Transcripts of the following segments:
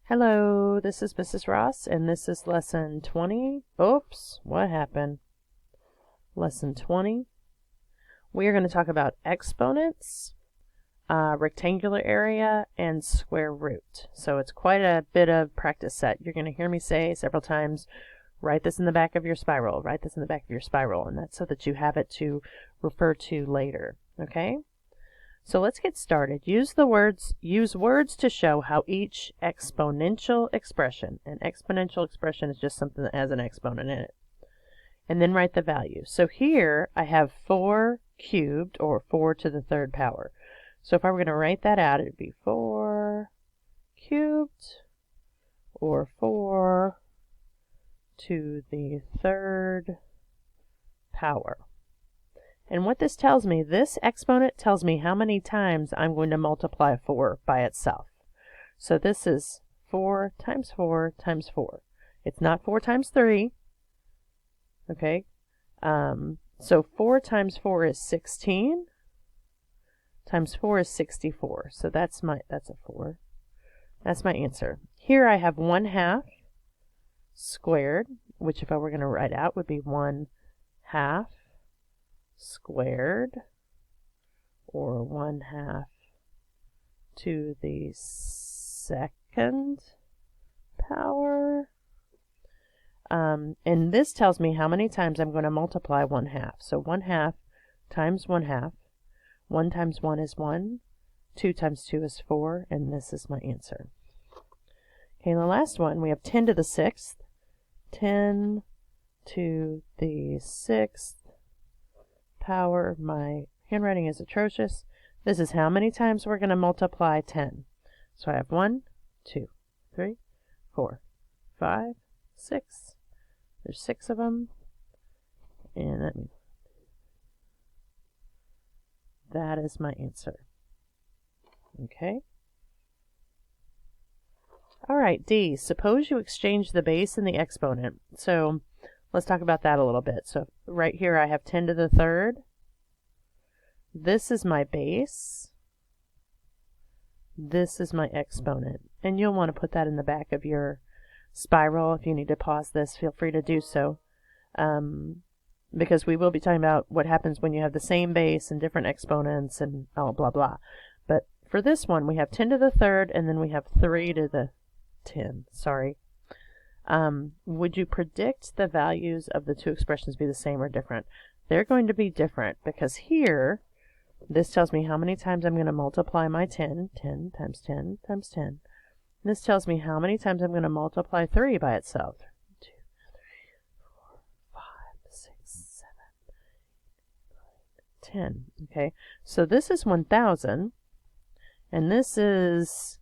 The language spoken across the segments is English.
Hello, this is Mrs. Ross, and this is lesson 20. Oops, what happened? Lesson 20. We are going to talk about exponents, rectangular area, and square root. So it's quite a bit of practice set. You're going to hear me say several times, write this in the back of your spiral, write this in the back of your spiral, and that's so that you have it to refer to later, okay? So let's get started. Use words to show how each exponential expression, an exponential expression is just something that has an exponent in it, and then write the value. So here I have 4 cubed, or 4 to the third power. So if I were going to write that out, it would be 4 cubed, or 4 to the third power. And what this tells me, this exponent tells me how many times I'm going to multiply 4 by itself. So this is 4 times 4 times 4. It's not 4 times 3. Okay? So 4 times 4 is 16. Times 4 is 64. So that's a 4. That's my answer. Here I have 1/2 squared, which if I were going to write out would be 1/2 squared, or 1/2 to the second power. And this tells me how many times I'm going to multiply 1/2. So 1/2 times 1/2. 1 times 1 is 1. 2 times 2 is 4. And this is my answer. Okay, and the last one, we have 10 to the 6th. 10 to the 6th power. My handwriting is atrocious. This is how many times we're going to multiply 10. So I have 1, 2, 3, 4, 5, 6. There's 6 of them. And that is my answer. Okay. All right, D. Suppose you exchange the base and the exponent. So let's talk about that a little bit. So right here I have 10 to the third. This is my base. This is my exponent. And you'll want to put that in the back of your spiral. If you need to pause this, feel free to do so. Because we will be talking about what happens when you have the same base and different exponents and blah, blah. But for this one, we have 10 to the third, and then we have 3 to the 10. Sorry. Would you predict the values of the two expressions be the same or different? They're going to be different because here, this tells me how many times I'm going to multiply my 10. 10 times 10 times 10. This tells me how many times I'm going to multiply 3 by itself. 2, 3, 4, 5, 6, 7, 8, 9, 10. Okay, so this is 1,000, and this is...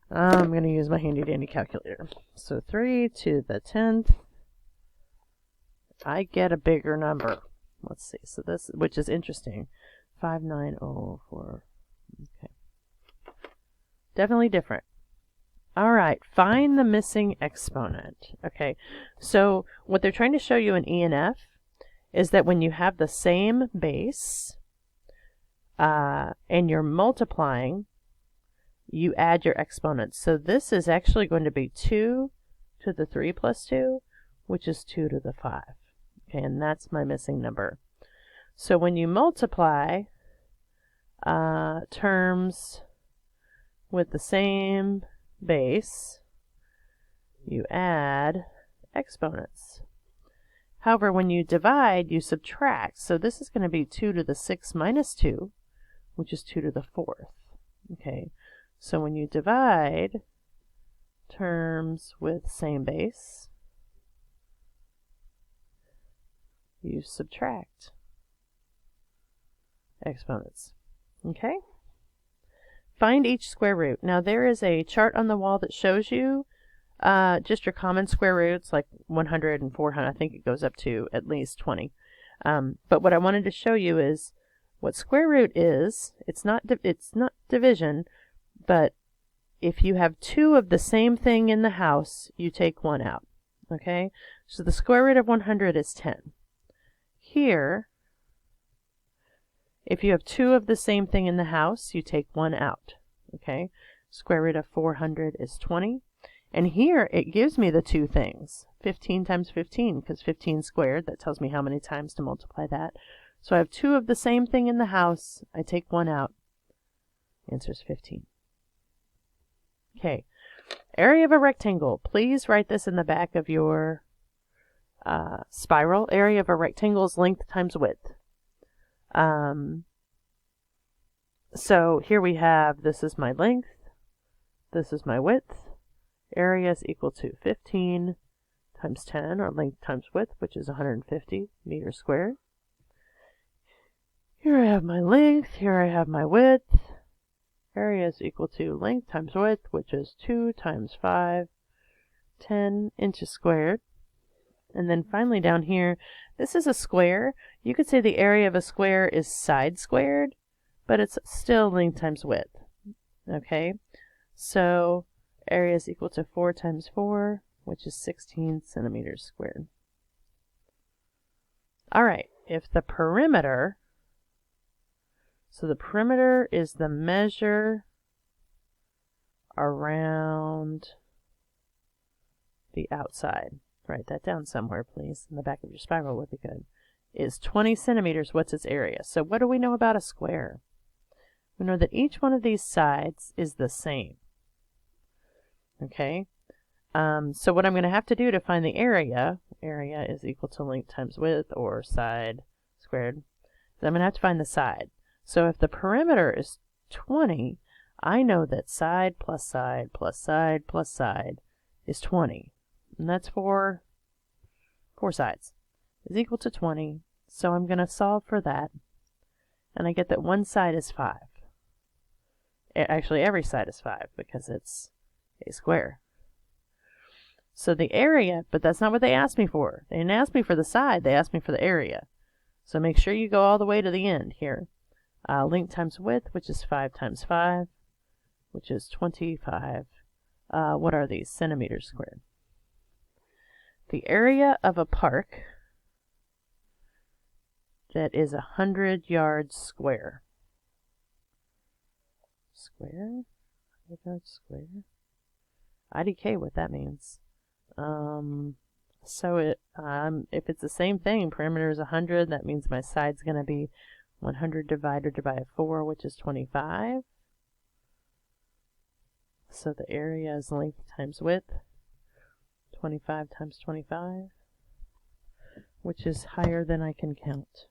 I'm going to use my handy dandy calculator. So 3 to the 10th, I get a bigger number. Let's see. So this, which is interesting, 5904. Okay, definitely different. All right, find the missing exponent. Okay, so what they're trying to show you in E and F is that when you have the same base and you're multiplying, you add your exponents. So this is actually going to be 2 to the 3 plus 2, which is 2 to the 5. Okay, and that's my missing number. So when you multiply terms with the same base, you add exponents. However, when you divide, you subtract. So this is going to be 2 to the 6 minus 2, which is 2 to the 4th. Okay. So when you divide terms with same base, you subtract exponents. Okay? Find each square root. Now there is a chart on the wall that shows you just your common square roots, like 100 and 400. I think it goes up to at least 20. But what I wanted to show you is what square root is. It's not division. But if you have 2 of the same thing in the house, you take 1 out. Okay? So the square root of 100 is 10. Here, if you have 2 of the same thing in the house, you take 1 out. Okay? Square root of 400 is 20. And here it gives me the two things, 15 times 15, because 15 squared, that tells me how many times to multiply that. So I have two of the same thing in the house. I take one out. Answer is 15. Okay. Area of a rectangle. Please write this in the back of your spiral. Area of a rectangle is length times width. So here we have, this is my length, this is my width. Area is equal to 15 times 10, or length times width, which is 150 meters squared. Here I have my length, here I have my width. Area is equal to length times width, which is 2 times 5, 10 inches squared. And then finally down here, this is a square. You could say the area of a square is side squared, but it's still length times width. Okay, so area is equal to 4 times 4, which is 16 centimeters squared. All right, if the perimeter, so the perimeter is the measure around the outside. Write that down somewhere, please. In the back of your spiral would be good. Is 20 centimeters. What's its area? So what do we know about a square? We know that each one of these sides is the same. Okay? So what I'm going to have to do to find the area is equal to length times width, or side squared, is I'm going to have to find the side. So if the perimeter is 20, I know that side plus side plus side plus side is 20. And that's four sides is equal to 20. So I'm going to solve for that. And I get that one side is 5. Actually, every side is 5 because it's a square. So the area, but that's not what they asked me for. They didn't ask me for the side. They asked me for the area. So make sure you go all the way to the end here. Length times width, which is 5 times 5, which is 25. What are these? Centimeters squared. The area of a park that is 100 yards square. Square? 100 yards square? IDK, what that means. So if it's the same thing, perimeter is 100, that means my side's going to be 100 divided by 4, which is 25. So the area is length times width, 25 times 25, which is higher than I can count.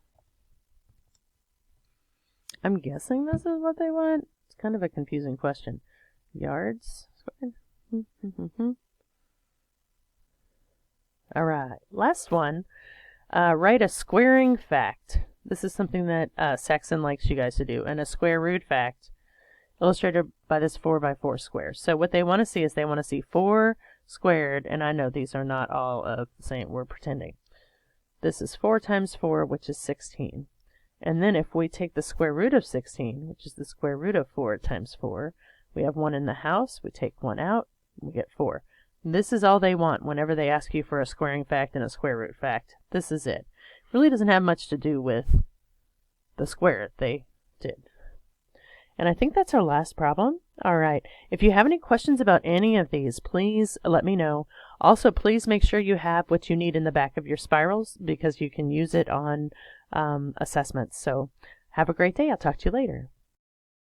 I'm guessing this is what they want. It's kind of a confusing question. Yards squared? All right, last one. Write a squaring fact. This is something that Saxon likes you guys to do. And a square root fact illustrated by this 4x4 square. So what they want to see is they want to see 4 squared, and I know these are not all of the same. We're pretending. This is 4 times 4, which is 16. And then if we take the square root of 16, which is the square root of 4 times 4, we have 1 in the house. We take 1 out, we get 4. This is all they want whenever they ask you for a squaring fact and a square root fact. This is it. It really doesn't have much to do with the square they did. And I think that's our last problem. All right. If you have any questions about any of these, please let me know. Also, please make sure you have what you need in the back of your spirals because you can use it on assessments. So have a great day. I'll talk to you later.